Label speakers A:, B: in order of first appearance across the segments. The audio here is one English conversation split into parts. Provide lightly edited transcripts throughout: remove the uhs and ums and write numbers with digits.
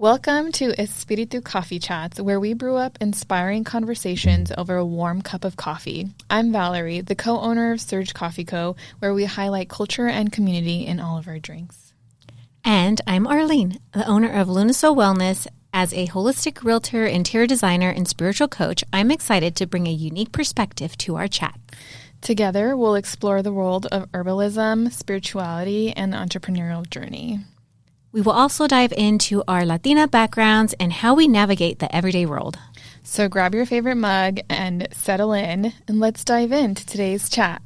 A: Welcome to Espiritu Coffee Chats, where we brew up inspiring conversations over a warm cup of coffee. I'm Valerie, the co-owner of Surge Coffee Co., where we highlight culture and community in all of our drinks.
B: And I'm Arlene, the owner of Lunasoul Wellness. As a holistic realtor, interior designer, and spiritual coach, I'm excited to bring a unique perspective to our chat.
A: Together, we'll explore the world of herbalism, spirituality, and the entrepreneurial journey.
B: We will also dive into our Latina backgrounds and how we navigate the everyday world.
A: So grab your favorite mug and settle in, and let's dive into today's chat.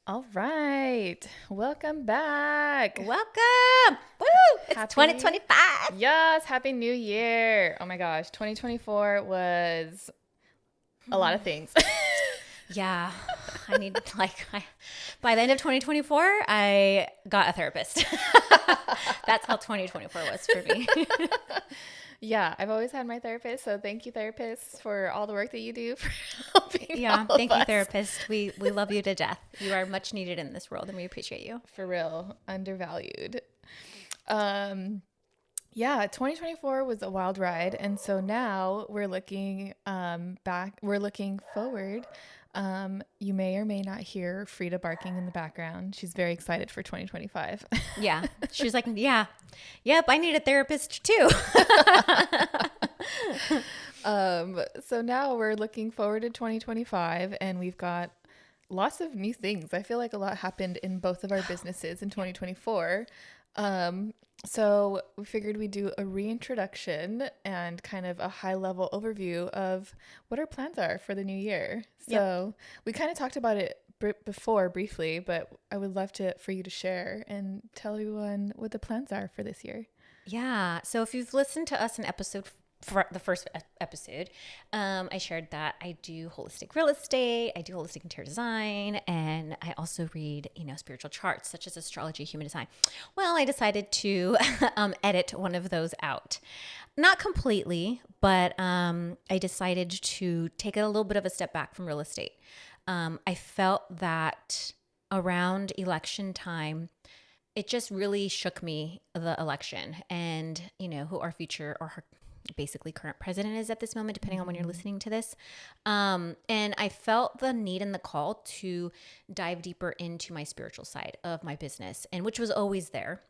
A: All right. Welcome back.
B: Welcome! Woo! It's 2025.
A: Yes. Happy New Year. Oh my gosh. 2024 was a lot of things.
B: Yeah. By the end of 2024, I got a therapist. That's how 2024 was for me.
A: Yeah, I've always had my therapist, so thank you, therapists, for all the work that you do for helping
B: thank you, therapist. We love you to death. You are much needed in this world, and we appreciate you.
A: For real, undervalued. Yeah, 2024 was a wild ride, and so now we're looking back. We're looking forward. You may or may not hear Frida barking in the background. She's very excited for 2025.
B: Yeah. She's like, yep, I need a therapist too.
A: So now we're looking forward to 2025, and we've got lots of new things. I feel like a lot happened in both of our businesses in 2024. So we figured we'd do a reintroduction and kind of a high level overview of what our plans are for the new year. So we kind of talked about it before briefly, but I would love for you to share and tell everyone what the plans are for this year.
B: Yeah. So if you've listened to us in the first episode, I shared that I do holistic real estate, I do holistic interior design, and I also read, spiritual charts such as astrology, human design. Well, I decided to edit one of those out. Not completely, but I decided to take a little bit of a step back from real estate. I felt that around election time, it just really shook me, the election, and, who our future or her basically current president is at this moment, depending on when you're listening to this. And I felt the need and the call to dive deeper into my spiritual side of my business, and which was always there.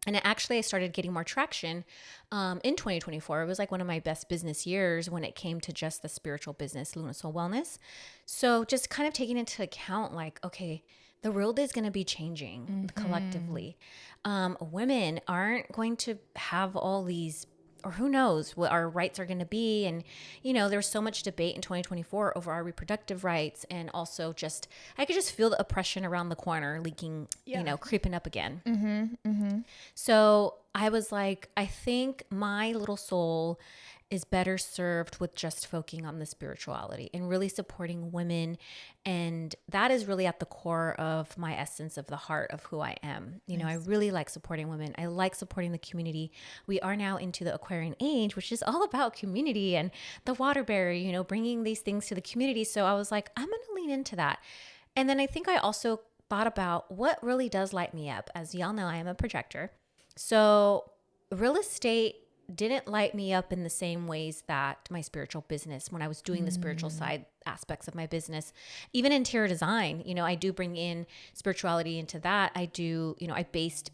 B: And I started getting more traction in 2024. It was like one of my best business years when it came to just the spiritual business, Lunasoul Wellness. So just kind of taking into account, like, okay, the world is going to be changing collectively. Women aren't going to have all these, or who knows what our rights are going to be. And, there's so much debate in 2024 over our reproductive rights. And also I could just feel the oppression around the corner leaking, creeping up again. So I was like, I think my little soul is better served with just focusing on the spirituality and really supporting women. And that is really at the core of my essence of the heart of who I am. Nice. I really like supporting women. I like supporting the community. We are now into the Aquarian age, which is all about community and the waterberry, bringing these things to the community. So I was like, I'm going to lean into that. And then I think I also thought about what really does light me up. As y'all know, I am a projector. So real estate didn't light me up in the same ways that my spiritual business, when I was doing the spiritual side aspects of my business, even interior design, I do bring in spirituality into that. I do, I base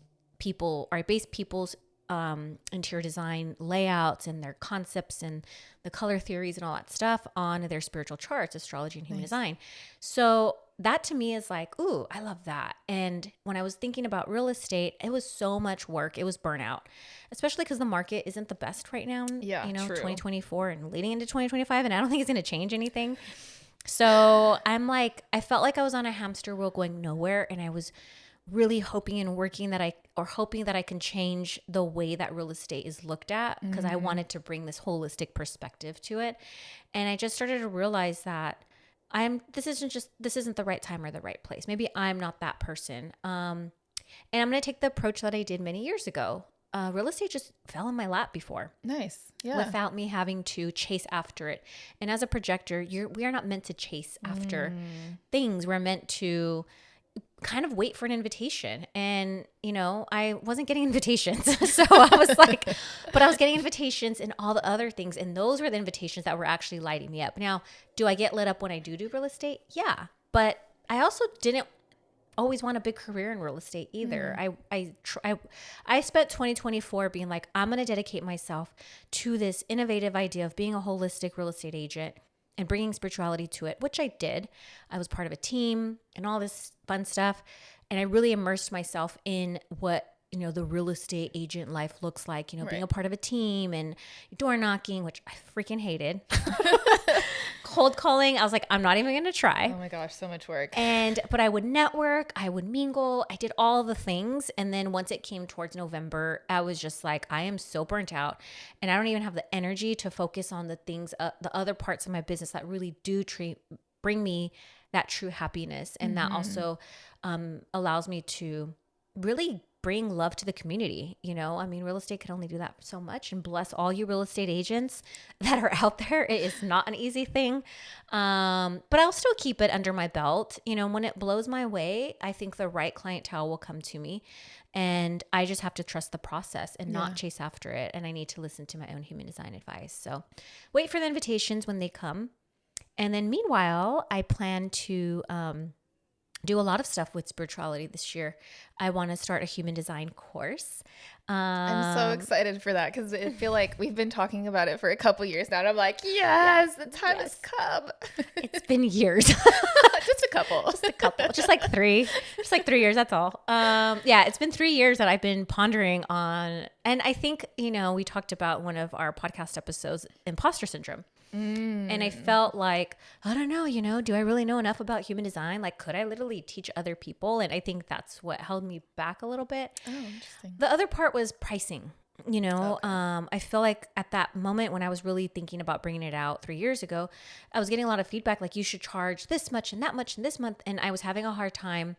B: people's interior design layouts and their concepts and the color theories and all that stuff on their spiritual charts, astrology and human design. So that to me is like, ooh, I love that. And when I was thinking about real estate, it was so much work. It was burnout, especially because the market isn't the best right now.
A: Yeah, true.
B: 2024 and leading into 2025. And I don't think it's going to change anything. So I felt like I was on a hamster wheel going nowhere. And I was really hoping and working hoping that I can change the way that real estate is looked at, because I wanted to bring this holistic perspective to it. And I just started to realize that this isn't the right time or the right place. Maybe I'm not that person. And I'm going to take the approach that I did many years ago. Real estate just fell in my lap before.
A: Nice. Yeah.
B: Without me having to chase after it. And as a projector, we are not meant to chase after things. We're meant to kind of wait for an invitation. And, I wasn't getting invitations. So I was like, but I was getting invitations and all the other things. And those were the invitations that were actually lighting me up. Now, do I get lit up when I do real estate? Yeah. But I also didn't always want a big career in real estate either. I spent 2024 being like, I'm going to dedicate myself to this innovative idea of being a holistic real estate agent and bringing spirituality to it, which I did. I was part of a team and all this fun stuff. And I really immersed myself in what, the real estate agent life looks like, being a part of a team and door knocking, which I freaking hated. Cold calling, I was like, I'm not even going to try.
A: Oh my gosh, so much work.
B: But I would network, I would mingle, I did all the things. And then once it came towards November, I was just like, I am so burnt out and I don't even have the energy to focus on the things, the other parts of my business that really do bring me that true happiness. And that also allows me to really bring love to the community. Real estate can only do that so much, and bless all you real estate agents that are out there. It is not an easy thing. But I'll still keep it under my belt. When it blows my way, I think the right clientele will come to me, and I just have to trust the process and not chase after it. And I need to listen to my own human design advice. So wait for the invitations when they come. And then meanwhile, I plan to, do a lot of stuff with spirituality this year. I want to start a human design course.
A: I'm so excited for that because I feel like we've been talking about it for a couple years now. And I'm like, yes, the time has come.
B: It's been years.
A: Just a couple.
B: Just like 3. Just like 3 years, that's all. It's been 3 years that I've been pondering on. And I think, we talked about one of our podcast episodes, imposter syndrome. And I felt like, I don't know, do I really know enough about human design? Like, could I literally teach other people? And I think that's what held me back a little bit.
A: Oh, interesting.
B: The other part was pricing. Okay. I feel like at that moment when I was really thinking about bringing it out 3 years ago, I was getting a lot of feedback, like you should charge this much and that much and this month. And I was having a hard time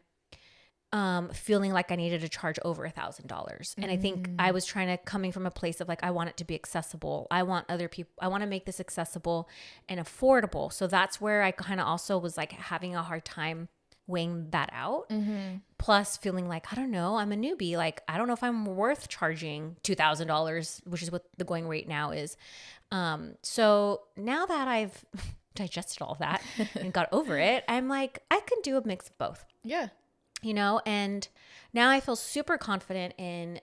B: feeling like I needed to charge over $1,000. And I think I was coming from a place of like, I want it to be accessible. I want to make this accessible and affordable. So that's where I kind of also was like having a hard time weighing that out. Plus feeling like, I don't know, I'm a newbie. Like, I don't know if I'm worth charging $2,000, which is what the going rate now is. So now that I've digested all that and got over it, I'm like, I can do a mix of both.
A: Yeah.
B: And now I feel super confident in,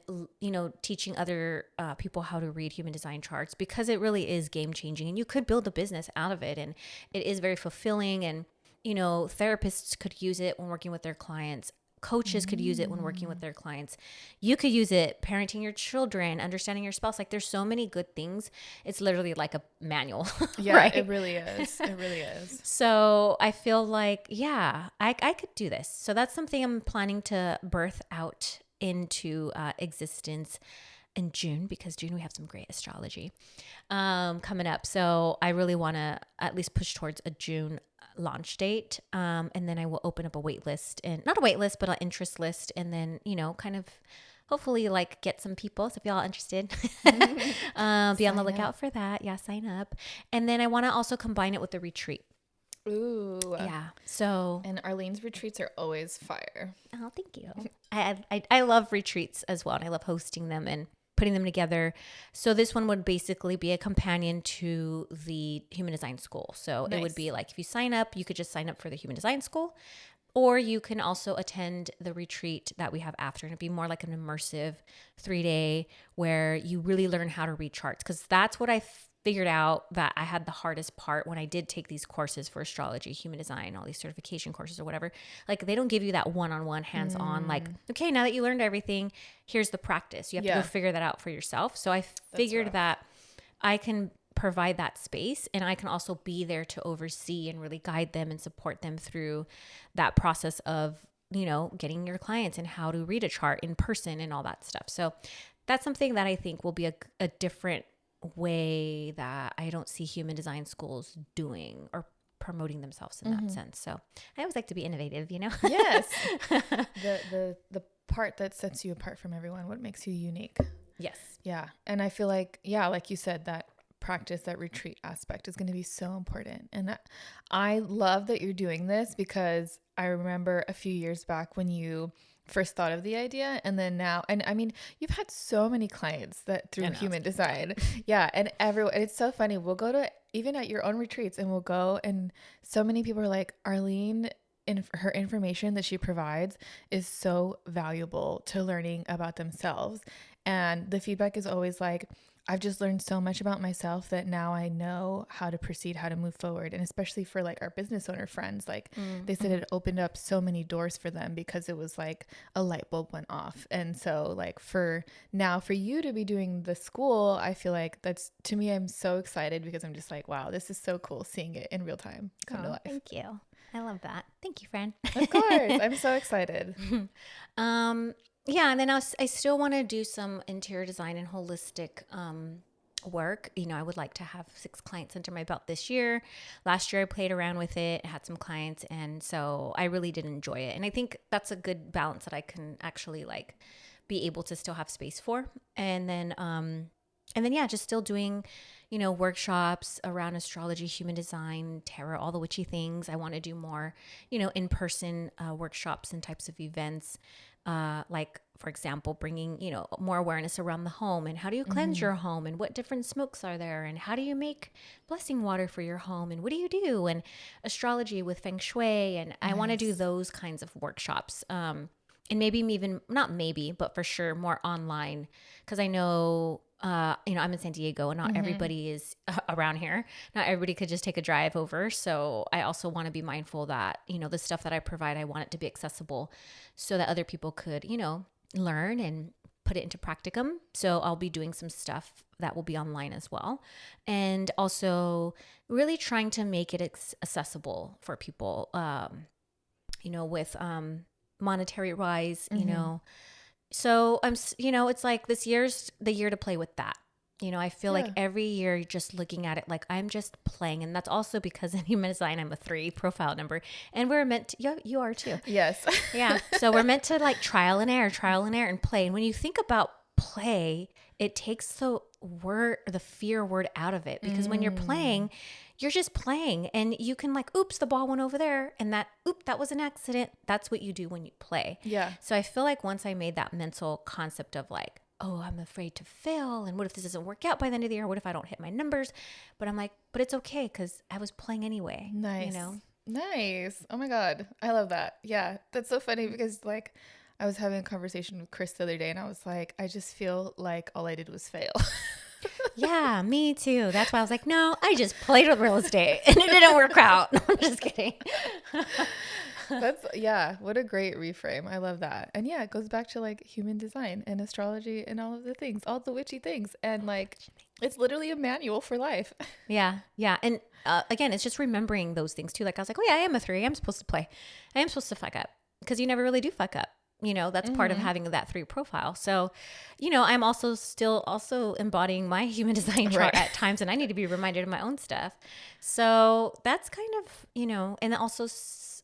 B: teaching other people how to read human design charts, because it really is game changing, and you could build a business out of it. And it is very fulfilling. And, therapists could use it when working with their clients. Coaches could use it when working with their clients. You could use it parenting your children, understanding your spouse. Like, there's so many good things. It's literally like a manual.
A: Yeah,
B: right?
A: It really is. It really is.
B: So I feel like, I could do this. So that's something I'm planning to birth out into existence in June, because June we have some great astrology coming up. So I really want to at least push towards a June launch date. And then I will open up a wait list, and not a wait list, but an interest list. And then, kind of hopefully like get some people. So if y'all interested, be on the lookout for that. Yeah. Sign up. And then I want to also combine it with the retreat.
A: Ooh.
B: Yeah. So.
A: And Arlene's retreats are always fire.
B: Oh, thank you. I love retreats as well. And I love hosting them and putting them together. So this one would basically be a companion to the Human Design School. So It would be like, if you sign up, you could just sign up for the Human Design School, or you can also attend the retreat that we have after. And it'd be more like an immersive 3-day where you really learn how to read charts. Because that's what I figured out that I had the hardest part when I did take these courses for astrology, human design, all these certification courses or whatever. Like, they don't give you that one-on-one, hands-on, like, okay, now that you learned everything, here's the practice. You have to go figure that out for yourself. So I figured that I can provide that space, and I can also be there to oversee and really guide them and support them through that process of, getting your clients and how to read a chart in person and all that stuff. So that's something that I think will be a different way that I don't see human design schools doing promoting themselves in that sense. So I always like to be innovative,
A: Yes. The part that sets you apart from everyone, what makes you unique.
B: Yes.
A: Yeah. And I feel like, like you said, that practice, that retreat aspect is going to be so important. And I love that you're doing this, because I remember a few years back when you first thought of the idea, and then now, and I mean, you've had so many clients that through human design. Yeah. And it's so funny. We'll go to, even at your own retreats, and we'll go, and so many people are like, Arlene, in her information that she provides is so valuable to learning about themselves. And the feedback is always like, I've just learned so much about myself that now I know how to proceed, how to move forward. And especially for like our business owner friends, like they said it opened up so many doors for them, because it was like a light bulb went off. And so like for you to be doing the school, I feel like that's, to me, I'm so excited, because I'm just like, wow, this is so cool seeing it in real time come to life.
B: Thank you. I love that. Thank you, friend.
A: Of course. I'm so excited.
B: Yeah. And then I still want to do some interior design and holistic work. You know, I would like to have 6 clients under my belt this year. Last year I played around with it, had some clients, and so I really did enjoy it. And I think that's a good balance that I can actually like be able to still have space for. And then yeah, just still doing, you know, workshops around astrology, human design, tarot, all the witchy things. I want to do more, you know, in-person workshops and types of events. Like, for example, bringing, you know, more awareness around the home, and how do you cleanse your home, and what different smokes are there, and how do you make blessing water for your home, and what do you do, and astrology with feng shui. And I want to do those kinds of workshops. And maybe even, not maybe, but for sure more online, because I know, you know, I'm in San Diego, and not everybody is around here. Not everybody could just take a drive over. So I also want to be mindful that, you know, the stuff that I provide, I want it to be accessible so that other people could, you know, learn and put it into practicum. So I'll be doing some stuff that will be online as well. And also really trying to make it accessible for people, you know, with monetary wise, you know. So you know, it's like this year's the year to play with that. You know, I feel like every year just looking at it like I'm just playing. And that's also because in human design, I'm a 3 profile number, and we're meant to, you are too.
A: Yes.
B: Yeah. So we're meant to like trial and error and play. And when you think about play, it takes the fear word out of it, because when you're playing, you're just playing, and you can like, oops, the ball went over there, and that was an accident. That's what you do when you play.
A: Yeah.
B: So I feel like once I made that mental concept of like, oh, I'm afraid to fail, and what if this doesn't work out by the end of the year? What if I don't hit my numbers? But I'm like, but it's okay, because I was playing anyway.
A: Nice.
B: You know?
A: Nice. Oh my God. I love that. Yeah. That's so funny, because like I was having a conversation with Chris the other day, and I was like, I just feel like all I did was fail.
B: Yeah, me too. That's why I was like, no, I just played with real estate and it didn't work out. No, I'm just kidding.
A: What a great reframe. I love that. And yeah, it goes back to like human design and astrology and all of the things, all the witchy things. And like, it's literally a manual for life.
B: Yeah. Yeah. And again, it's just remembering those things too. Like I was like, oh yeah, I am a 3. I'm supposed to play. I am supposed to fuck up, because you never really do fuck up. You know, that's part of having that 3 profile. So, you know, I'm also still embodying my human design chart at times, and I need to be reminded of my own stuff. So that's kind of, you know, and also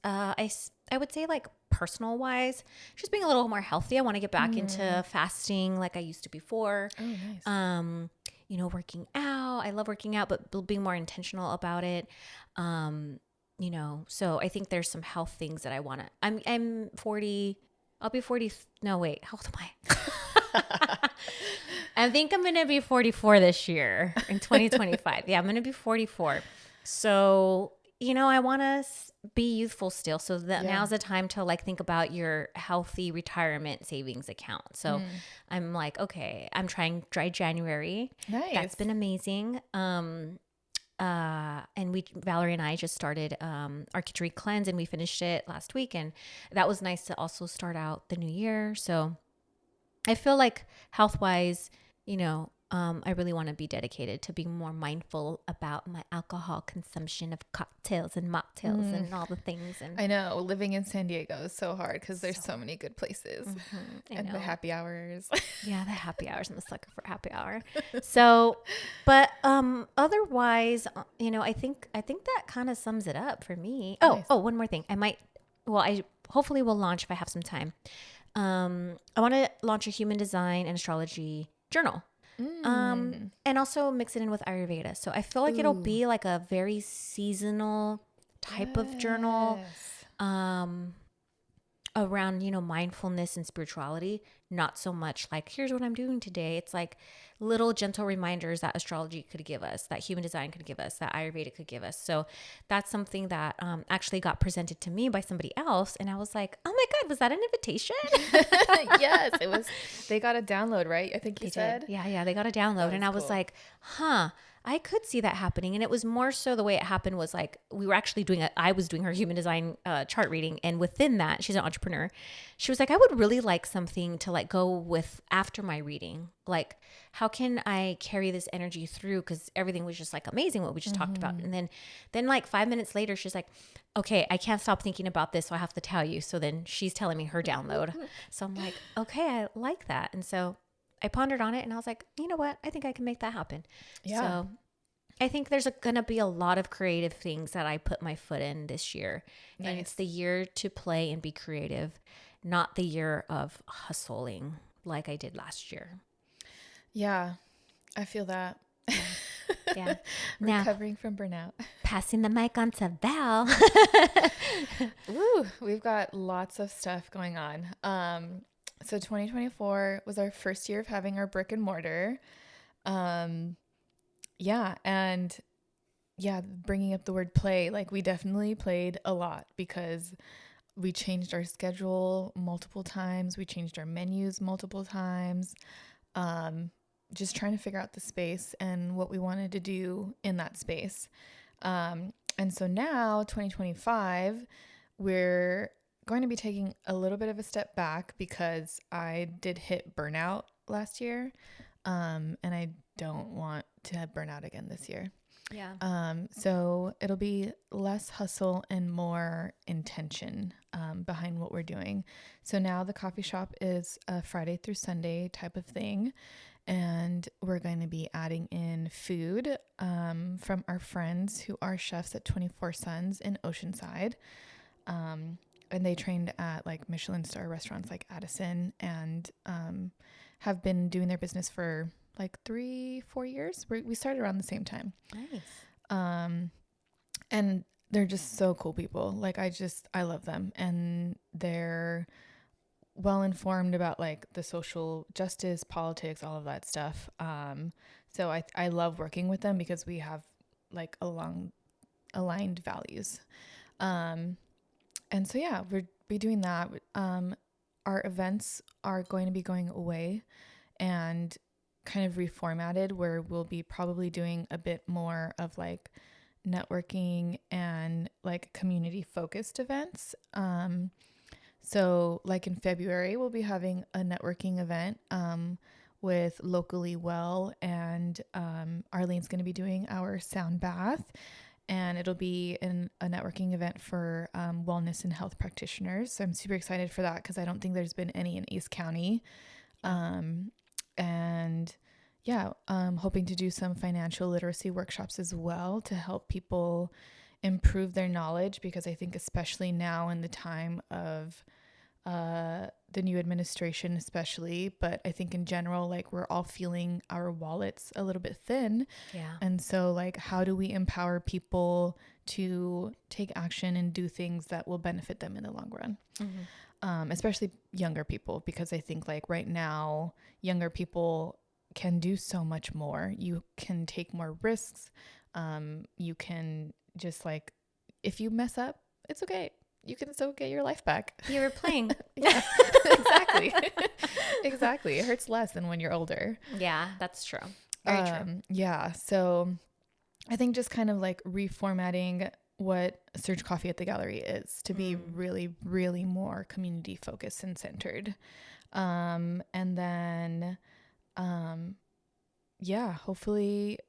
B: I would say like personal wise, just being a little more healthy. I want to get back into fasting like I used to before. Oh, nice. You know, working out. I love working out, but being more intentional about it. You know, so I think there's some health things that I want to, I'm 40. I'll be 40. No, wait. How old am I? I think I'm going to be 44 this year in 2025. Yeah, I'm going to be 44. So, you know, I want to be youthful still. So that now's the time to like think about your healthy retirement savings account. So I'm like, okay, I'm trying dry January.
A: Nice.
B: That's been amazing. And Valerie and I just started our catering cleanse, and we finished it last week, and that was nice to also start out the new year. So I feel like health wise, you know, I really want to be dedicated to being more mindful about my alcohol consumption of cocktails and mocktails and all the things. And
A: I know living in San Diego is so hard, because there's so many good places and the happy hours.
B: Yeah, the happy hours. I'm a sucker for happy hour. So, but otherwise, you know, I think that kind of sums it up for me.
A: Nice.
B: Oh, one more thing. I hopefully will launch if I have some time. I want to launch a human design and astrology journal. And also mix it in with Ayurveda. So I feel like it'll
A: Ooh.
B: be like a very seasonal type of journal.
A: Yes.
B: Around, mindfulness and spirituality, not so much like, here's what I'm doing today. It's like little gentle reminders that astrology could give us, that human design could give us, that Ayurveda could give us. So that's something that actually got presented to me by somebody else. And I was like, oh my God, was that an invitation?
A: Yes, it was. They got a download, right? I think you said.
B: Yeah, they got a download.
A: That
B: And
A: was
B: I was
A: cool.
B: like, I could see that happening. And it was more so the way it happened was like, we were actually I was doing her human design chart reading. And within that, she's an entrepreneur. She was like, I would really like something to like go with after my reading. Like, how can I carry this energy through? Because everything was just like amazing, what we just talked about. And then like 5 minutes later, she's like, okay, I can't stop thinking about this. So I have to tell you. So then she's telling me her download. So I'm like, okay, I like that. And so I pondered on it and I was like, you know what? I think I can make that happen.
A: Yeah.
B: So I think there's going to be a lot of creative things that I put my foot in this year.
A: Nice.
B: And it's the year to play and be creative, not the year of hustling like I did last year.
A: Yeah, I feel that.
B: Yeah. Now,
A: Recovering from burnout.
B: passing the mic on to Val.
A: Woo, we've got lots of stuff going on. So 2024 was our first year of having our brick and mortar. Yeah, and yeah, bringing up the word play, like we definitely played a lot because we changed our schedule multiple times. We changed our menus multiple times. Just trying to figure out the space and what we wanted to do in that space. And so now 2025, we're going to be taking a little bit of a step back because I did hit burnout last year. And I don't want to burn out again this year.
B: Yeah.
A: So it'll be less hustle and more intention behind what we're doing. So now the coffee shop is a Friday through Sunday type of thing. And we're going to be adding in food from our friends who are chefs at 24 Suns in Oceanside. And they trained at like Michelin star restaurants like Addison and have been doing their business for like 3-4 years. We started around the same time.
B: Nice.
A: And they're just so cool people. Like I love them. And they're well informed about like the social justice, politics, all of that stuff. So I love working with them because we have like aligned values. And so yeah, we'll be doing that. Our events are going to be going away and kind of reformatted where we'll be probably doing a bit more of like networking and like community focused events. So like in February, we'll be having a networking event with Locally Well, and Arlene's going to be doing our sound bath, and it'll be a networking event for wellness and health practitioners. So I'm super excited for that because I don't think there's been any in East County. And yeah, hoping to do some financial literacy workshops as well to help people improve their knowledge, because I think especially now in the time of the new administration especially, but I think in general, like we're all feeling our wallets a little bit thin.
B: Yeah.
A: And so like, how do we empower people to take action and do things that will benefit them in the long run? Especially younger people, because I think like right now, younger people can do so much more. You can take more risks. You can just like, if you mess up, it's okay. You can still get your life back.
B: You were playing.
A: Yeah, exactly. Exactly. It hurts less than when you're older.
B: Yeah, that's true. Very true.
A: Yeah. So I think just kind of like reformatting what Surge Coffee at the Gallery is to be really, really more community focused and centered. And then, yeah, hopefully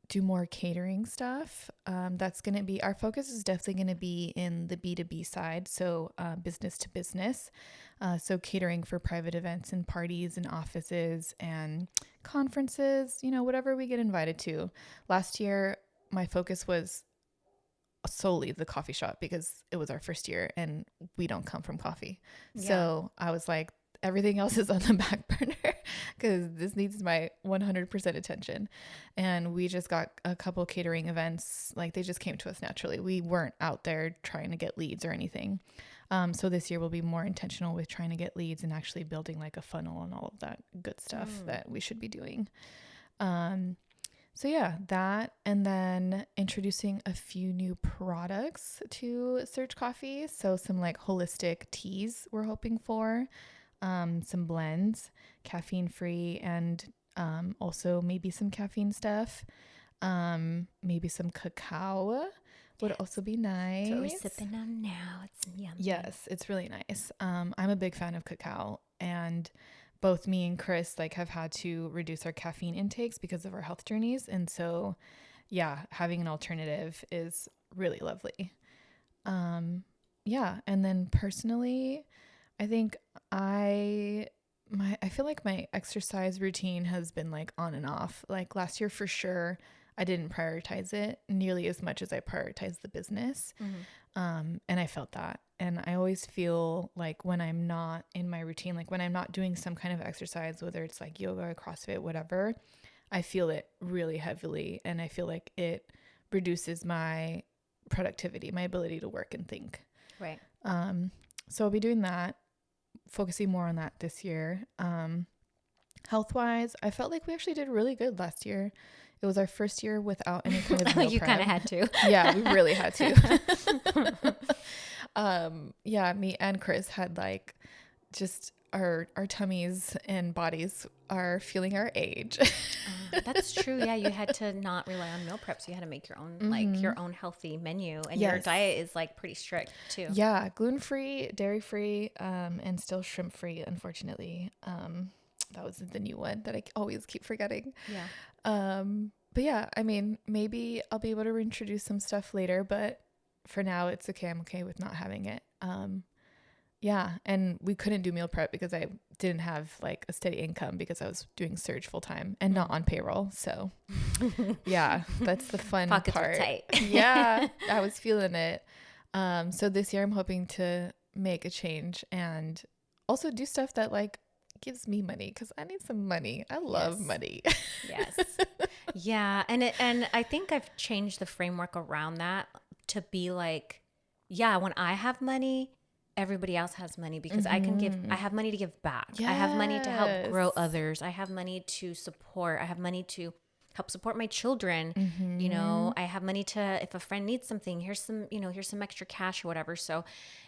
A: do more catering stuff. That's going to be, our focus is definitely going to be in the B2B side. So business to business. So catering for private events and parties and offices and conferences, you know, whatever we get invited to. Last year, my focus was solely the coffee shop because it was our first year and we don't come from coffee.
B: Yeah.
A: So I was like, everything else is on the back burner because this needs my 100% attention. And we just got a couple catering events. Like they just came to us naturally. We weren't out there trying to get leads or anything. So this year we'll be more intentional with trying to get leads and actually building like a funnel and all of that good stuff that we should be doing. So yeah, that, and then introducing a few new products to Surge Coffee. So some like holistic teas we're hoping for, some blends, caffeine free, and also maybe some caffeine stuff. Maybe some cacao would also be nice.
B: That's what we're sipping on now. It's yummy.
A: Yes, it's really nice. I'm a big fan of cacao, and both me and Chris like have had to reduce our caffeine intakes because of our health journeys. And so, yeah, having an alternative is really lovely. Yeah. And then personally, I think I feel like my exercise routine has been like on and off. Like last year for sure, I didn't prioritize it nearly as much as I prioritized the business. And I felt that. And I always feel like when I'm not in my routine, like when I'm not doing some kind of exercise, whether it's like yoga or CrossFit, whatever, I feel it really heavily. And I feel like it reduces my productivity, my ability to work and think.
B: Right.
A: So I'll be doing that, focusing more on that this year. Health-wise, I felt like we actually did really good last year. It was our first year without any kind of meal
B: You
A: prep.
B: kind of had to.
A: Yeah, we really had to. Yeah, me and Chris had like just our tummies and bodies are feeling our age.
B: That's true. Yeah, you had to not rely on meal prep, so you had to make your own like your own healthy menu, and your diet is like pretty strict too.
A: Yeah, gluten-free, dairy-free, and still shrimp-free, unfortunately. That was the new one that I always keep forgetting.
B: Yeah.
A: But yeah, I mean, maybe I'll be able to reintroduce some stuff later, but for now it's okay. I'm okay with not having it. Yeah. And we couldn't do meal prep because I didn't have like a steady income because I was doing Surge full time and not on payroll. So yeah, that's the fun
B: Pockets
A: part.
B: were tight.
A: Yeah, I was feeling it. So this year I'm hoping to make a change and also do stuff that like gives me money because I need some money. I love money.
B: Yes. Yeah. And I think I've changed the framework around that to be like, yeah, when I have money, everybody else has money because I have money to give back. Yes. I have money to help grow others. I have money to support. I have money to help support my children. You know, I have money to, if a friend needs something, here's some extra cash or whatever. So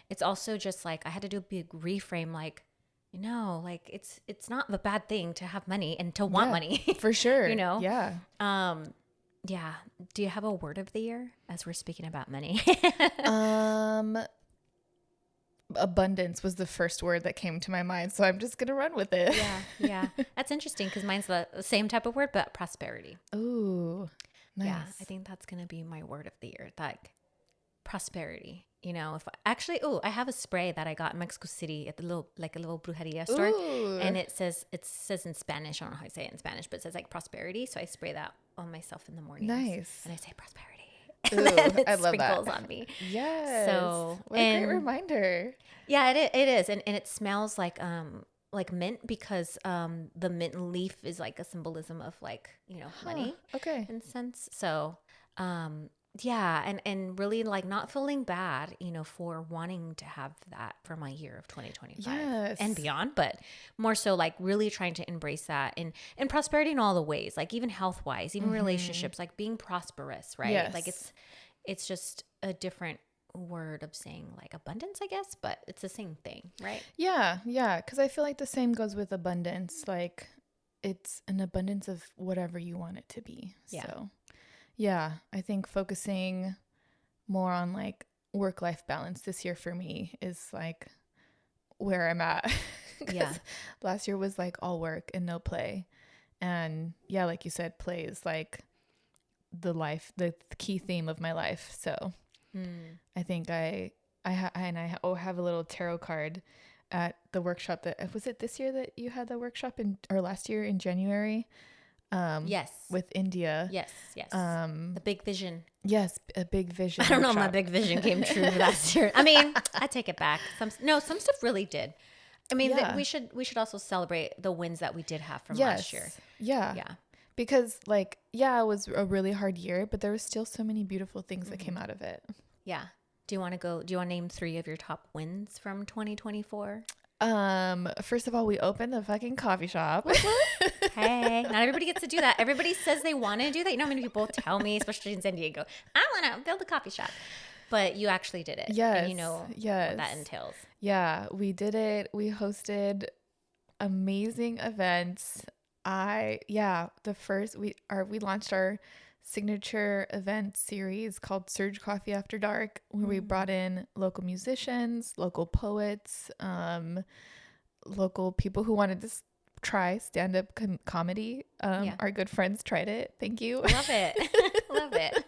B: it's also just like, I had to do a big reframe, like, like it's not a bad thing to have money and to want money.
A: For sure.
B: Yeah. Yeah. Do you have a word of the year as we're speaking about money?
A: Abundance was the first word that came to my mind, so I'm just gonna run with it.
B: Yeah. That's interesting because mine's the same type of word, but prosperity.
A: Ooh, nice.
B: Yeah, I think that's gonna be my word of the year. Like prosperity. I have a spray that I got in Mexico City at a little brujeria store. Ooh. And it says in Spanish. I don't know how to say it in Spanish, but it says like prosperity. So I spray that on myself in the morning.
A: Nice.
B: And I say prosperity.
A: Ooh,
B: and then
A: I love
B: sprinkles
A: that
B: on me.
A: Yes.
B: So
A: what a great reminder.
B: Yeah, it is. And it smells like mint because the mint leaf is like a symbolism of like, money.
A: Okay.
B: In a sense. So yeah, and really like not feeling bad, for wanting to have that for my year of 2025 and beyond, but more so like really trying to embrace that and prosperity in all the ways, like even health wise, even relationships, like being prosperous, right? Yes. Like it's just a different word of saying like abundance, I guess, but it's the same thing, right?
A: Yeah. Because I feel like the same goes with abundance. Like it's an abundance of whatever you want it to be. Yeah. So. Yeah, I think focusing more on like work-life balance this year for me is like where I'm at. Yeah. Last year was like all work and no play. And yeah, like you said, play is like the key theme of my life. So I think I have a little tarot card at the workshop was it this year that you had the workshop or last year in January?
B: Yes.
A: With India.
B: Yes. The big vision.
A: Yes, a big vision.
B: I don't know if my big vision came true last year. I mean, I take it back. Some stuff really did. I mean,
A: Yeah.
B: we should also celebrate the wins that we did have from
A: Yes.
B: last year.
A: Yeah.
B: Yeah.
A: Because like, yeah, it was a really hard year, but there was still so many beautiful things that came out of it.
B: Yeah. Do you want to name 3 of your top wins from 2024?
A: First of all, we opened the fucking coffee shop.
B: Hey, not everybody gets to do that. Everybody says they want to do that. You know how many people tell me, especially in San Diego, I want to build a coffee shop. But you actually did it.
A: Yes.
B: And you know what that entails.
A: Yeah, we did it. We hosted amazing events. We launched our signature event series called Surge Coffee After Dark, where we brought in local musicians, local poets, local people who wanted to try stand-up comedy. Our good friends tried it. Thank you.
B: Love it. Love it.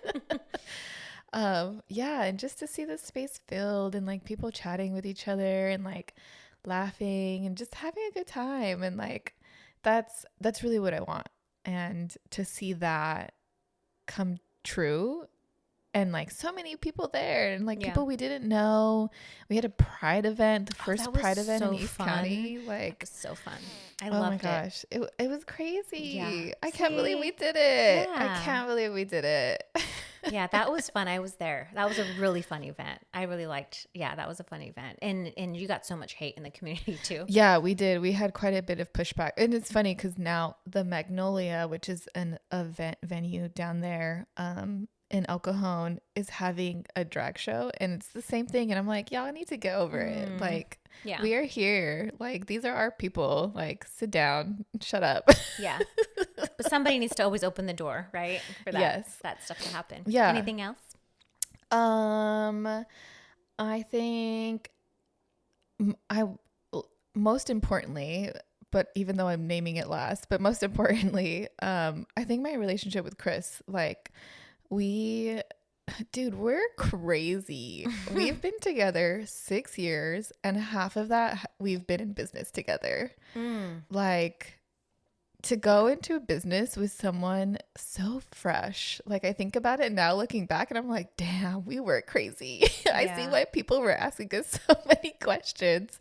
A: And just to see the space filled and like people chatting with each other and like laughing and just having a good time, and like that's really what I want. And to see that come true, and like so many people there, and like people we didn't know. We had a Pride event, the first Pride event in East County. Like,
B: it was so fun. I
A: oh
B: loved
A: my gosh, it was crazy.
B: Yeah.
A: I can't believe we did it.
B: Yeah.
A: I can't believe we did it.
B: Yeah, that was fun. I was there. That was a really fun event. I really liked. Yeah, that was a fun event. And you got so much hate in the community too.
A: Yeah, we did. We had quite a bit of pushback. And it's funny because now the Magnolia, which is an event venue down there in El Cajon, is having a drag show, and it's the same thing. And I'm like, y'all need to get over it. Like, we are here. Like, these are our people. Like, sit down, shut up.
B: Yeah. But somebody needs to always open the door, right? For that stuff to happen.
A: Yeah.
B: Anything else?
A: I think most importantly, but even though I'm naming it last, but most importantly, I think my relationship with Chris, like we're crazy. We've been together 6 years, and half of that we've been in business together. Like, to go into a business with someone so fresh, like I think about it now looking back and I'm like, damn, we were crazy. I see why people were asking us so many questions.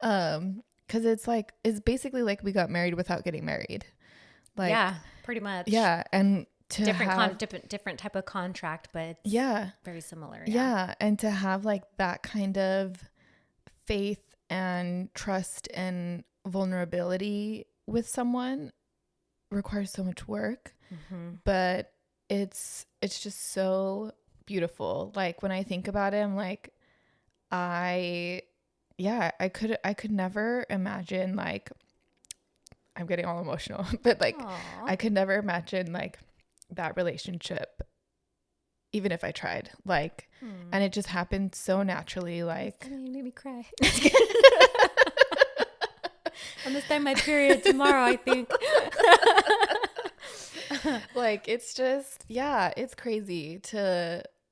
A: Because it's basically like we got married without getting married. Like,
B: yeah, pretty much.
A: Yeah. And to
B: different type of contract, but it's very similar.
A: Yeah. And to have like that kind of faith and trust and vulnerability with someone requires so much work, but it's just so beautiful. Like, when I think about it, I'm like, I could never imagine, like, I'm getting all emotional, but like, I could never imagine like that relationship, even if I tried, like, and it just happened so naturally. Like,
B: you made me cry. I'm gonna start my period tomorrow, I think.
A: Like, it's just, it's crazy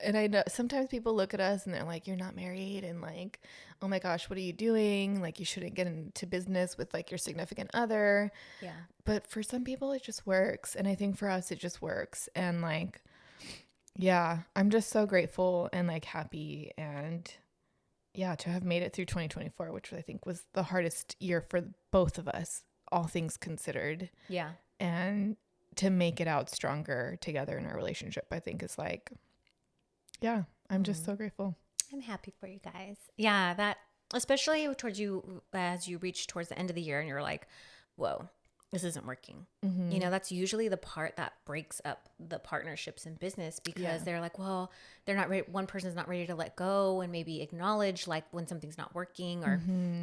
A: and I know sometimes people look at us and they're like, you're not married, and like, oh my gosh, what are you doing? Like, you shouldn't get into business with like your significant other. Yeah. But for some people it just works. And I think for us, it just works. And like, I'm just so grateful and like happy, and to have made it through 2024, which I think was the hardest year for both of us, all things considered. Yeah. And to make it out stronger together in our relationship, I think is like, I'm just so grateful.
B: I'm happy for you guys. Yeah, that, especially towards you, as you reach towards the end of the year and you're like, whoa, this isn't working. You know, that's usually the part that breaks up the partnerships in business, because they're like, well, they're not ready. One person's not ready to let go and maybe acknowledge like when something's not working, or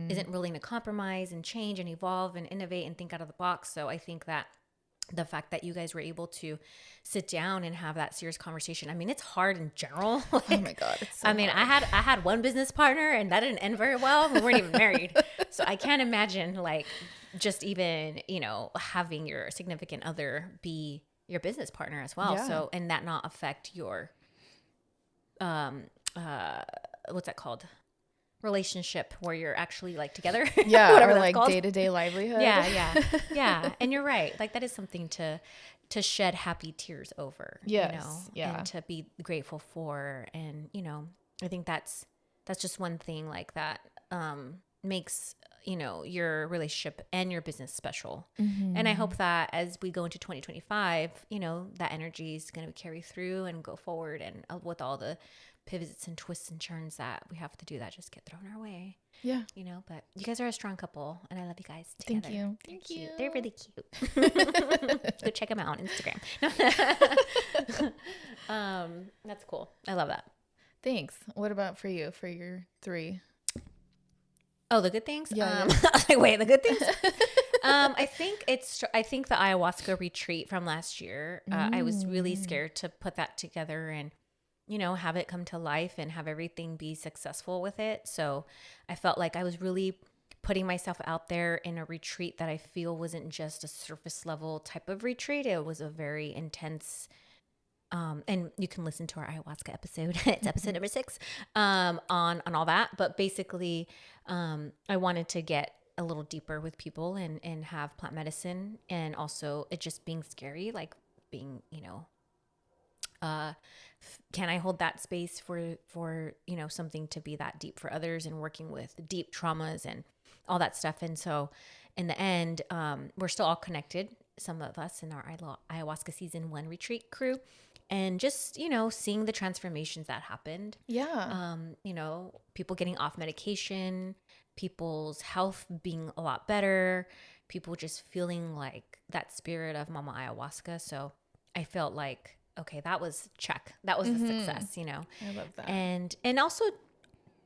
B: isn't willing to compromise and change and evolve and innovate and think out of the box. So I think that the fact that you guys were able to sit down and have that serious conversation. I mean, it's hard in general. Like, oh my God. It's so hard. I had one business partner and that didn't end very well. We weren't even married. So I can't imagine like just even, you know, having your significant other be your business partner as well. Yeah. So, and that not affect your, what's that called? Relationship where you're actually like together.
A: Yeah. Or like day-to-day livelihood.
B: Yeah. And you're right. Like, that is something to shed happy tears over. Yes. You know, and to be grateful for. And, you know, I think that's just one thing like that. makes, your relationship and your business special.
A: Mm-hmm.
B: And I hope that as we go into 2025, that energy is going to carry through and go forward, and with all the pivots and twists and turns that we have to do that just get thrown our way.
A: Yeah.
B: But you guys are a strong couple, and I love you guys together.
A: Thank you.
B: They're
A: Thank
B: cute.
A: you.
B: They're really cute. Go check them out on Instagram. That's cool. I love that.
A: Thanks. What about for you, for your 3?
B: Oh, the good things?
A: Yeah.
B: Wait, the good things? I think the ayahuasca retreat from last year, I was really scared to put that together and, have it come to life and have everything be successful with it. So I felt like I was really putting myself out there in a retreat that I feel wasn't just a surface level type of retreat. It was a very intense, and you can listen to our ayahuasca episode. It's episode number 6, on all that. But basically, I wanted to get a little deeper with people and have plant medicine, and also it just being scary, like being, can I hold that space for something to be that deep for others, and working with deep traumas and all that stuff. And so in the end, we're still all connected, some of us in our ayahuasca season 1 retreat crew, and just, seeing the transformations that happened.
A: Yeah.
B: People getting off medication, people's health being a lot better, people just feeling like that spirit of Mama Ayahuasca. So I felt like, okay, that was check. That was the success,
A: I love that.
B: And also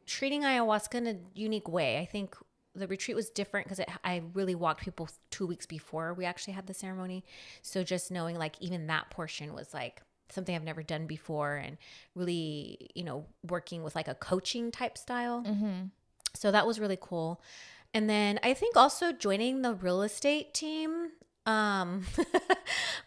B: treating ayahuasca in a unique way. I think the retreat was different because I really walked people 2 weeks before we actually had the ceremony. So just knowing like even that portion was like something I've never done before, and really, working with like a coaching type style.
A: Mm-hmm.
B: So that was really cool. And then I think also joining the real estate team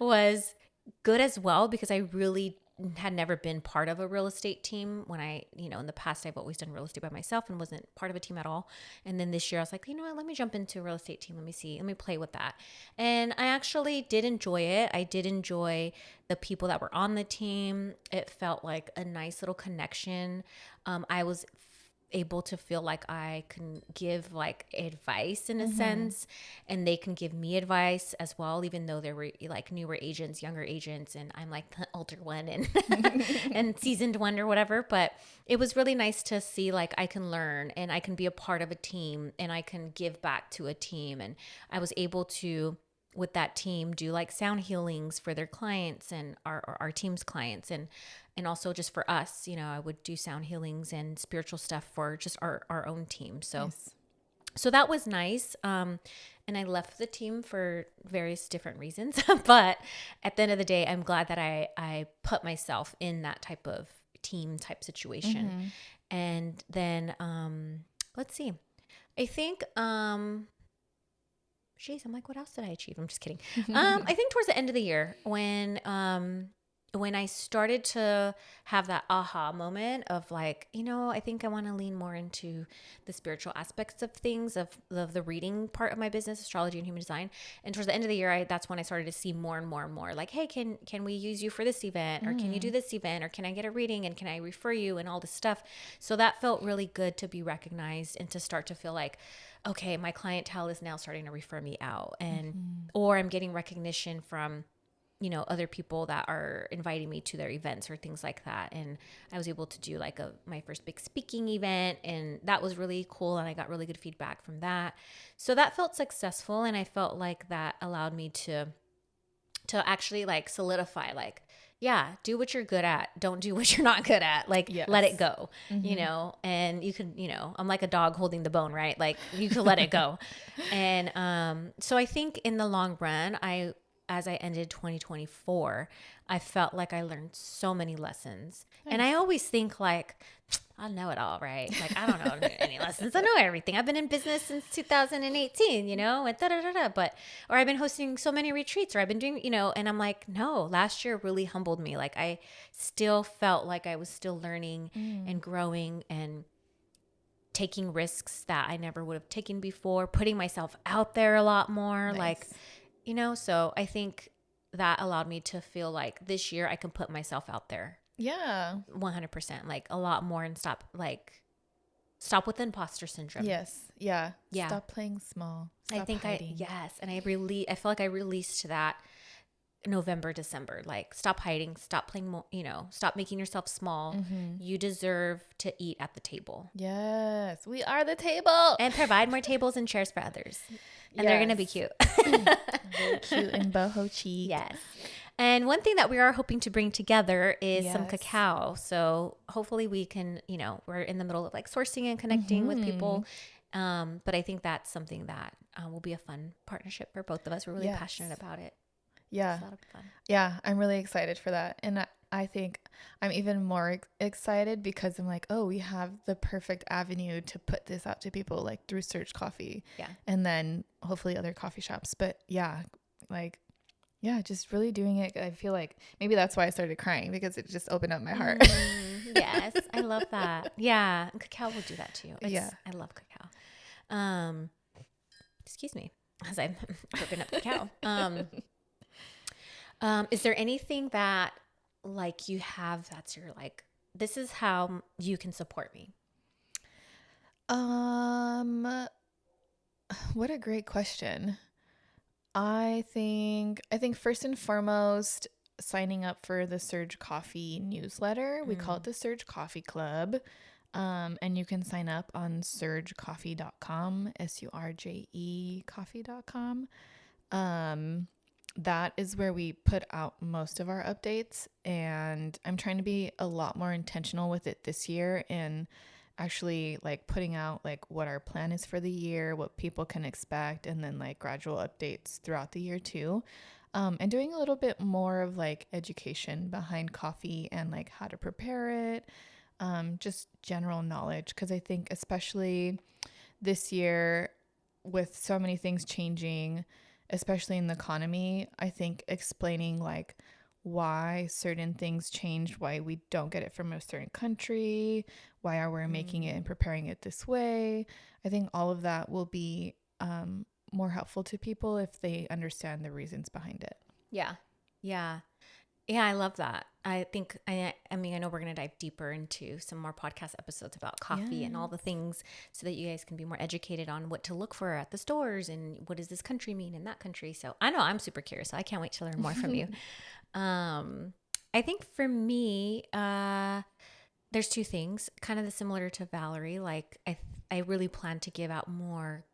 B: was good as well, because I really had never been part of a real estate team. When I, in the past, I've always done real estate by myself and wasn't part of a team at all. And then this year I was like, what, let me jump into a real estate team. Let me play with that. And I actually did enjoy it. I did enjoy the people that were on the team. It felt like a nice little connection. I was able to feel like I can give like advice in a sense, and they can give me advice as well, even though there were like newer agents, younger agents, and I'm like the older one and and seasoned one or whatever. But it was really nice to see like I can learn and I can be a part of a team and I can give back to a team. And I was able to, with that team, do like sound healings for their clients and our team's clients, and also just for us, I would do sound healings and spiritual stuff for just our own team. So,
A: Nice.
B: So that was nice. And I left the team for various different reasons, but at the end of the day, I'm glad that I put myself in that type of team type situation. And then, let's see, I think, geez, I'm like, what else did I achieve? I'm just kidding. I think towards the end of the year when I started to have that aha moment of like, I think I want to lean more into the spiritual aspects of things, of the reading part of my business, astrology and human design. And towards the end of the year, that's when I started to see more and more and more like, hey, can we use you for this event? Or can you do this event? Or can I get a reading? And can I refer you? And all this stuff. So that felt really good to be recognized and to start to feel like, okay, my clientele is now starting to refer me out, and or I'm getting recognition from other people that are inviting me to their events or things like that. And I was able to do like my first big speaking event, and that was really cool. And I got really good feedback from that. So that felt successful. And I felt like that allowed me to actually like solidify, like, yeah, do what you're good at. Don't do what you're not good at. Like, let it go, and you can, I'm like a dog holding the bone, right? Like you can let it go. And, so I think in the long run, as I ended 2024, I felt like I learned so many lessons. Nice. And I always think like, I know it all, right? Like, I don't know any lessons. I know everything. I've been in business since 2018, and but, or I've been hosting so many retreats, or I've been doing, and I'm like, no, last year really humbled me. Like I still felt like I was still learning and growing and taking risks that I never would have taken before, putting myself out there a lot more. Nice. Like, so I think that allowed me to feel like this year I can put myself out there.
A: Yeah.
B: 100%, like a lot more, and stop like stop with imposter syndrome.
A: Yes. Yeah.
B: Yeah.
A: Stop playing small.
B: I
A: Stop
B: think
A: hiding.
B: yes. And I feel like I released that November, December, like stop hiding, stop playing, stop making yourself small. You deserve to eat at the table.
A: Yes. We are the table.
B: And provide more tables and chairs for others. And they're going to be cute.
A: Very cute and boho cheek.
B: Yes. And one thing that we are hoping to bring together is some
A: Yes.
B: cacao. So hopefully we can, we're in the middle of like sourcing and connecting with people. But I think that's something that will be a fun partnership for both of us. We're really passionate about it.
A: Yeah.
B: So that'll be fun.
A: Yeah. I'm really excited for that. And I think I'm even more excited because I'm like, oh, we have the perfect avenue to put this out to people, like through Surge Coffee.
B: Yeah.
A: And then hopefully other coffee shops. But just really doing it. I feel like maybe that's why I started crying, because it just opened up my heart.
B: Yes, I love that. Yeah, and cacao will do that too. I love cacao. Excuse me, as I'm ripping up cacao. Is there anything that like you have that's your like, this is how you can support me?
A: What a great question. I think first and foremost, signing up for the Surge Coffee newsletter. We call it the Surge Coffee Club. And you can sign up on surgecoffee.com, SURJE coffee.com. That is where we put out most of our updates, and I'm trying to be a lot more intentional with it this year, and actually like putting out like what our plan is for the year, what people can expect, and then like gradual updates throughout the year too. And doing a little bit more of like education behind coffee and like how to prepare it, just general knowledge. Because I think especially this year with so many things changing, especially in the economy, I think explaining like why certain things changed, why we don't get it from a certain country, why are we making it and preparing it this way. I think all of that will be more helpful to people if they understand the reasons behind it.
B: Yeah. Yeah. Yeah, I love that. I think, I know we're going to dive deeper into some more podcast episodes about coffee and all the things so that you guys can be more educated on what to look for at the stores and what does this country mean in that country. So I know I'm super curious. So I can't wait to learn more from you. I think for me, there's two things kind of similar to Valerie. Like I really plan to give out more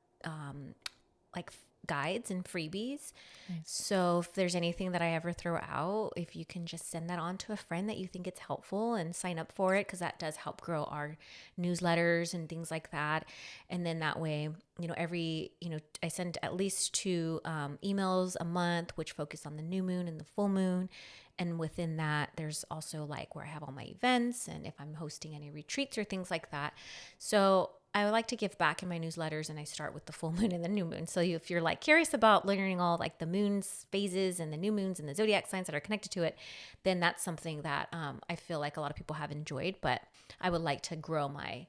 B: like guides and freebies. Nice. So if there's anything that I ever throw out, if you can just send that on to a friend that you think it's helpful and sign up for it, because that does help grow our newsletters and things like that. And then that way, I send at least 2 emails a month, which focus on the new moon and the full moon. And within that, there's also like where I have all my events and if I'm hosting any retreats or things like that. So I would like to give back in my newsletters, and I start with the full moon and the new moon. So if you're like curious about learning all like the moon's phases and the new moons and the zodiac signs that are connected to it, then that's something that I feel like a lot of people have enjoyed. But I would like to grow my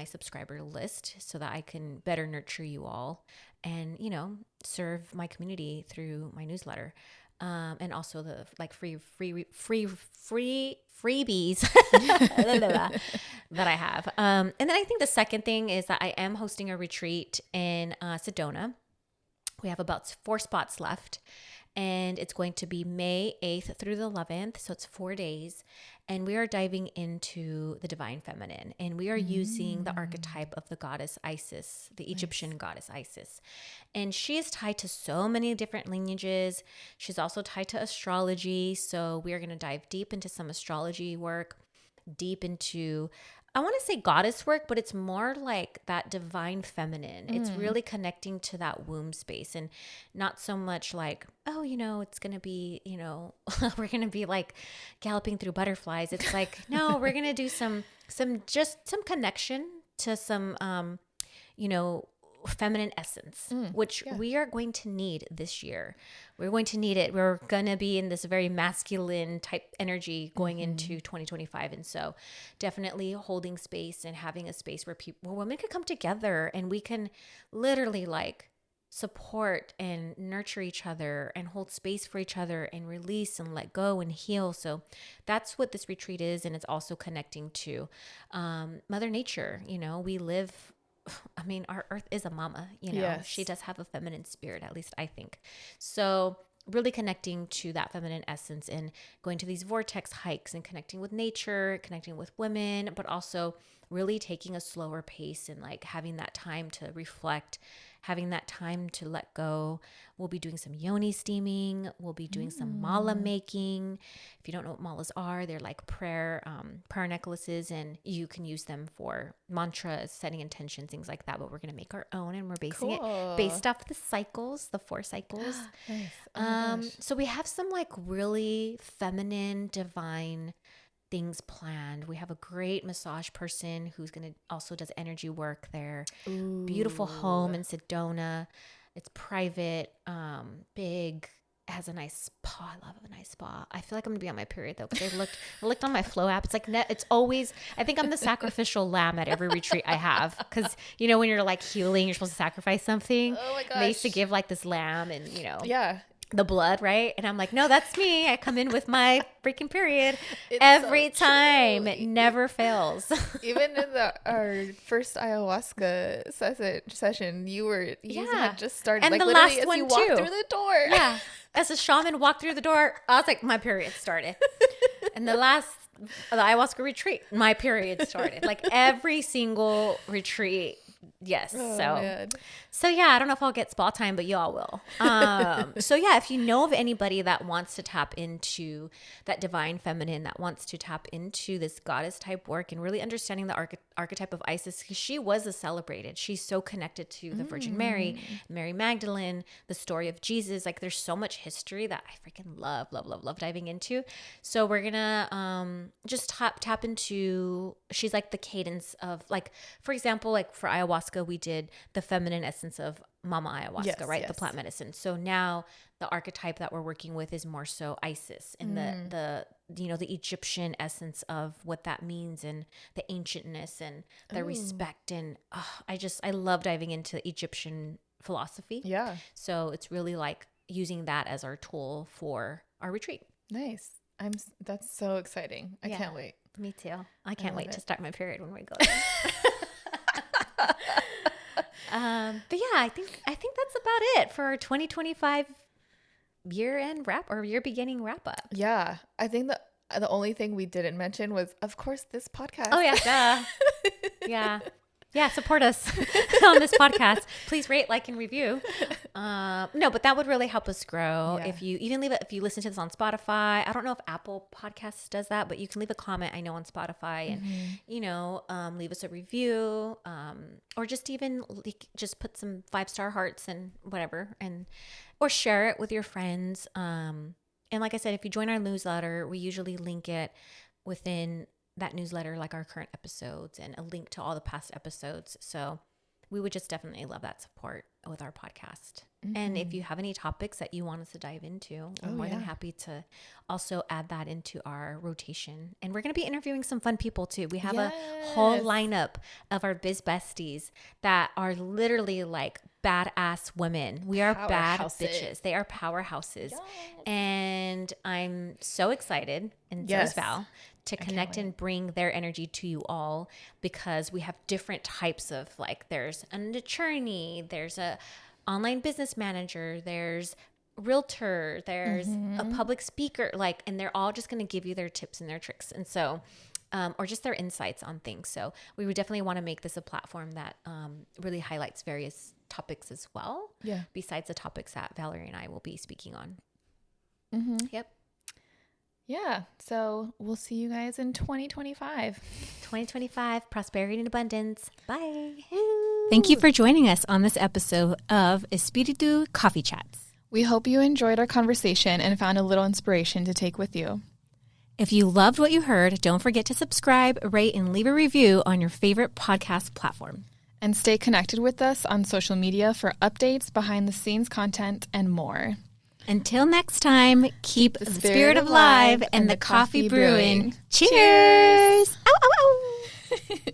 B: subscriber list so that I can better nurture you all and, serve my community through my newsletter. And also the like free freebies that I have. And then I think the second thing is that I am hosting a retreat in Sedona. We have about 4 spots left, and it's going to be May 8th through the 11th. So it's 4 days. And we are diving into the divine feminine, and we are using the archetype of the goddess Isis, the Egyptian goddess Isis. And she is tied to so many different lineages. She's also tied to astrology. So we are going to dive deep into some astrology work, deep into, I want to say goddess work, but it's more like that divine feminine. It's really connecting to that womb space, and not so much like, oh, it's going to be, we're going to be like galloping through butterflies. It's like, no, we're going to do some connection to some, feminine essence, which we are going to need this year. We're going to need it. We're going to be in this very masculine type energy going into 2025. And so definitely holding space and having a space where women can come together and we can literally like support and nurture each other and hold space for each other and release and let go and heal. So that's what this retreat is. And it's also connecting to Mother Nature. You know, we live, I mean, our earth is a mama, you know,
A: Yes.
B: she does have a feminine spirit, at least I think. So really connecting to that feminine essence and going to these vortex hikes and connecting with nature, connecting with women, but also really taking a slower pace and like having that time to reflect, having that time to let go. We'll be doing some yoni steaming. We'll be doing some mala making. If you don't know what malas are, they're like prayer necklaces, and you can use them for mantras, setting intentions, things like that. But we're going to make our own, and we're basing it based off the cycles, the 4 cycles.
A: Nice. Oh my gosh.
B: So we have some like really feminine, divine things planned. We have a great massage person who's going to also does energy work there. Beautiful home in Sedona. It's private, big, has a nice spa. I love a nice spa. I feel like I'm gonna be on my period though, because I looked on my Flow app. It's like it's always, I think I'm the sacrificial lamb at every retreat I have, because you know when you're like healing, you're supposed to sacrifice something.
A: Oh my gosh.
B: They used to give like this lamb, and you know,
A: Yeah.
B: the blood, right? And I'm like, no, that's me. I come in with my freaking period
A: It's
B: every
A: so
B: time.
A: true.
B: It never fails.
A: Even in our first ayahuasca session, you had just started,
B: And
A: like
B: the
A: literally
B: last
A: as
B: one
A: you walked
B: too.
A: through the door.
B: Yeah. As a shaman walked through the door, I was like, my period started. And the ayahuasca retreat, my period started. Like every single retreat. Yes.
A: Oh, man.
B: So yeah, I don't know if I'll get spa time, but y'all will. So yeah, if you know of anybody that wants to tap into that divine feminine, that wants to tap into this goddess type work and really understanding the archetype of Isis, because she was a celebrated. She's so connected to the Virgin Mary, Mary Magdalene, the story of Jesus. Like there's so much history that I freaking love diving into. So we're gonna just tap into, she's like the cadence of, like, for example, like for ayahuasca, we did the feminine essence of Mama Ayahuasca,
A: Yes,
B: right? The
A: yes.
B: plant medicine. So now the archetype that we're working with is more so Isis, and the you know, the Egyptian essence of what that means, and the ancientness and the respect. And I love diving into Egyptian philosophy.
A: Yeah.
B: So it's really like using that as our tool for our retreat.
A: Nice. That's so exciting. I
B: Yeah.
A: can't wait.
B: Me too. I can't
A: love
B: wait to
A: it.
B: start my period when we go there. But yeah, I think that's about it for our 2025 year-end wrap, or year beginning wrap up.
A: Yeah. I think the only thing we didn't mention was, of course, this podcast.
B: Oh yeah, duh. Yeah, support us on this podcast. Please rate, like, and review. No, but that would really help us grow.
A: Yeah.
B: If you even if you listen to this on Spotify, I don't know if Apple Podcasts does that, but you can leave a comment, I know, on Spotify, and you know, leave us a review, or just even just put some 5-star hearts and whatever, or share it with your friends. And like I said, if you join our newsletter, we usually link it within that newsletter, like our current episodes, and a link to all the past episodes. So we would just definitely love that support with our podcast. And if you have any topics that you want us to dive into, we're more than happy to also add that into our rotation. And we're going to be interviewing some fun people too. We have a whole lineup of our biz besties that are literally like badass women. We are bad bitches. They are powerhouses. Yes. And I'm so excited, and so is Val, to connect and bring their energy to you all, because we have different types of, like, there's an attorney, there's a online business manager, there's realtor, there's a public speaker, like, and they're all just going to give you their tips and their tricks. And so, or just their insights on things. So we would definitely want to make this a platform that really highlights various topics as well. Yeah. Besides the topics that Valerie and I will be speaking on. Yep.
A: Yeah. So we'll see you guys in 2025.
B: 2025, prosperity and abundance. Bye. Thank you for joining us on this episode of Espiritu Coffee Chats.
A: We hope you enjoyed our conversation and found a little inspiration to take with you.
B: If you loved what you heard, don't forget to subscribe, rate, and leave a review on your favorite podcast platform.
A: And stay connected with us on social media for updates, behind the scenes content, and more.
B: Until next time, keep the spirit alive and the coffee brewing. Cheers! Ow, ow, ow.